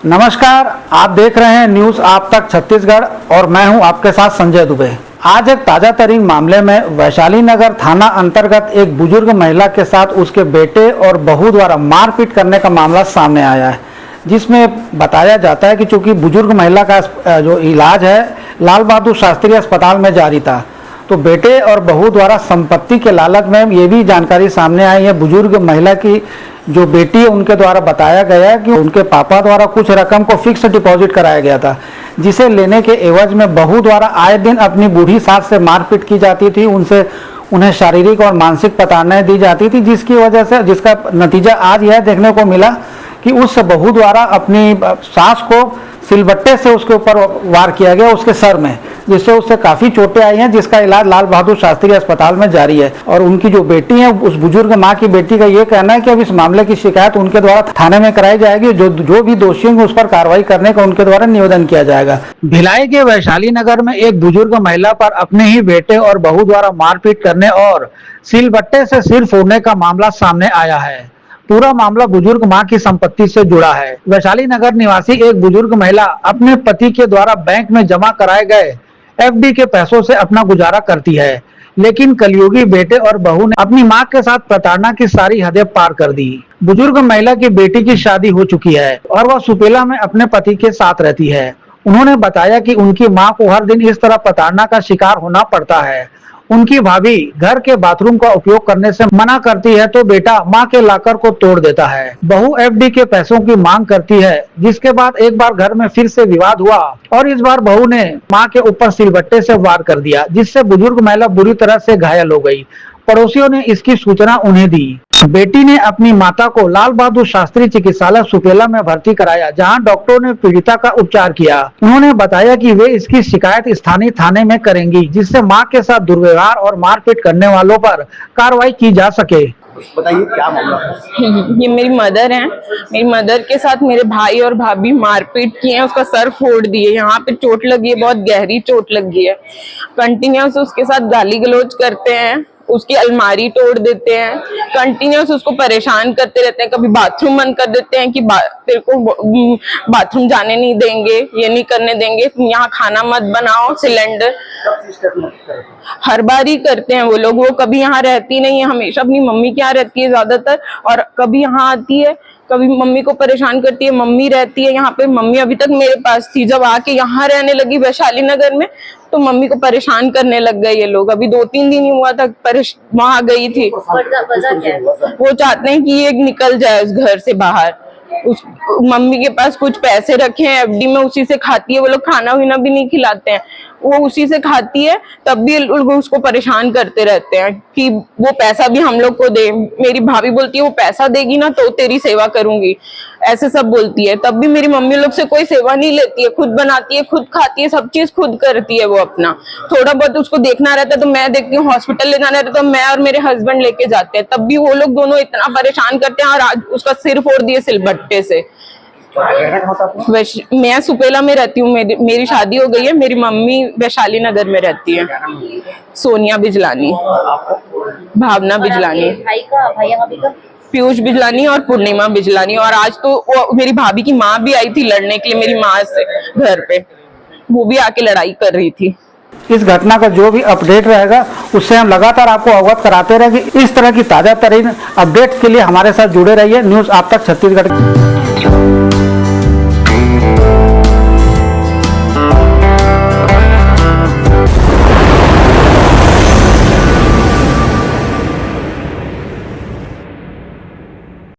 नमस्कार, आप देख रहे हैं न्यूज आप तक छत्तीसगढ़ और मैं हूं आपके साथ संजय दुबे। आज एक ताजा तरीन मामले में वैशाली नगर थाना अंतर्गत एक बुजुर्ग महिला के साथ उसके बेटे और बहू द्वारा मारपीट करने का मामला सामने आया है, जिसमें बताया जाता है कि चूंकि बुजुर्ग महिला का जो इलाज है लाल बहादुर शास्त्री अस्पताल में जारी था, तो बेटे और बहू द्वारा संपत्ति के लालच में ये भी जानकारी सामने आई है। बुजुर्ग महिला की जो बेटी है उनके द्वारा बताया गया है कि उनके पापा द्वारा कुछ रकम को फिक्स डिपॉजिट कराया गया था, जिसे लेने के एवज में बहू द्वारा आए दिन अपनी बूढ़ी सास से मारपीट की जाती थी, उन्हें शारीरिक और मानसिक प्रताड़नाएं दी जाती थी, जिसका नतीजा आज यह देखने को मिला कि उस बहू द्वारा अपनी सास को सिलबट्टे से उसके ऊपर वार किया गया उसके सर में, जिससे उससे काफी चोटें आई हैं, जिसका इलाज लाल बहादुर शास्त्री अस्पताल में जारी है। और उनकी जो बेटी है, उस बुजुर्ग मां की बेटी का ये कहना है कि अब इस मामले की शिकायत उनके द्वारा थाने में कराई जाएगी। जो भी दोषी होंगे उस पर कार्रवाई करने का उनके द्वारा निवेदन किया जाएगा। भिलाई के वैशाली नगर में एक बुजुर्ग महिला पर अपने ही बेटे और बहू द्वारा मारपीट करने और सिलबट्टे से सिर फोड़ने का मामला सामने आया है। पूरा मामला बुजुर्ग मां की संपत्ति से जुड़ा है। वैशाली नगर निवासी एक बुजुर्ग महिला अपने पति के द्वारा बैंक में जमा कराए गए एफडी के पैसों से अपना गुजारा करती है, लेकिन कलयुगी बेटे और बहू ने अपनी मां के साथ प्रताड़ना की सारी हदें पार कर दी। बुजुर्ग महिला की बेटी की शादी हो चुकी है और वह सुपेला में अपने पति के साथ रहती है। उन्होंने बताया कि उनकी मां को हर दिन इस तरह प्रताड़ना का शिकार होना पड़ता है। उनकी भाभी घर के बाथरूम का उपयोग करने से मना करती है तो बेटा मां के लॉकर को तोड़ देता है। बहू एफडी के पैसों की मांग करती है, जिसके बाद एक बार घर में फिर से विवाद हुआ और इस बार बहू ने मां के ऊपर सिलबट्टे से वार कर दिया, जिससे बुजुर्ग महिला बुरी तरह से घायल हो गई। पड़ोसियों ने इसकी सूचना उन्हें दी। बेटी ने अपनी माता को लाल बहादुर शास्त्री चिकित्सालय सुपेला में भर्ती कराया, जहां डॉक्टरों ने पीड़िता का उपचार किया। उन्होंने बताया कि वे इसकी शिकायत स्थानीय थाने में करेंगी, जिससे मां के साथ दुर्व्यवहार और मारपीट करने वालों पर कार्रवाई की जा सके। बताइए क्या मामला है? ये मेरी मदर है। मेरी मदर के साथ मेरे भाई और भाभी मारपीट किए हैं, उसका सर फोड़ दिए, यहाँ पे चोट लगी है, बहुत गहरी चोट लगी है। कंटिन्यूस उसके साथ गाली गलौज करते हैं, उसकी अलमारी तोड़ देते हैं, कंटिन्यूस उसको परेशान करते रहते हैं। कभी बाथरूम बंद कर देते हैं कि तेरे को बाथरूम जाने नहीं देंगे, ये नहीं करने देंगे, तुम यहाँ खाना मत बनाओ, सिलेंडर हर बार ही करते हैं वो लोग। वो कभी यहाँ रहती नहीं है, हमेशा अपनी मम्मी के यहाँ रहती है ज्यादातर, और कभी यहाँ आती है, कभी मम्मी को परेशान करती है। मम्मी रहती है यहाँ पे, मम्मी अभी तक मेरे पास थी, जब आके यहाँ रहने लगी वैशाली नगर में तो मम्मी को परेशान करने लग गए ये लोग। अभी 2-3 दिन ही हुआ था वहां गई थी। वो चाहते हैं कि ये निकल जाए उस घर से बाहर। उस मम्मी के पास कुछ पैसे रखे हैं एफडी में, उसी से खाती है। वो लोग खाना वाना भी नहीं खिलाते हैं, वो उसी से खाती है, तब भी उसको परेशान करते रहते हैं कि वो पैसा भी हम लोग को दे। मेरी भाभी बोलती है वो पैसा देगी ना तो तेरी सेवा करूंगी, ऐसे सब बोलती है। तब भी मेरी मम्मी लोग से कोई सेवा नहीं लेती है, खुद बनाती है, खुद खाती है, सब चीज खुद करती है। वो अपना थोड़ा बहुत उसको देखना रहता है तो मैं देखती हूँ, हॉस्पिटल ले जाना रहता है तो मैं और मेरे हस्बैंड लेके जाते हैं, तब भी वो लोग दोनों इतना परेशान करते हैं। और आज उसका सिर फोड़ दिए सिलबट्टे से। मैं सुपेला में रहती हूँ, मेरी शादी हो गई है। मेरी मम्मी वैशाली नगर में रहती है। सोनिया बिजलानी, भावना बिजलानी, पीयूष बिजलानी और पूर्णिमा बिजलानी। और आज तो मेरी भाभी की माँ भी आई थी लड़ने के लिए मेरी माँ से घर पे, वो भी आके लड़ाई कर रही थी। इस घटना का जो भी अपडेट रहेगा उससे हम लगातार आपको अवगत कराते रहेंगे। इस तरह की ताजा तरीन अपडेट्स के लिए हमारे साथ जुड़े रहिए। न्यूज आप तक छत्तीसगढ़।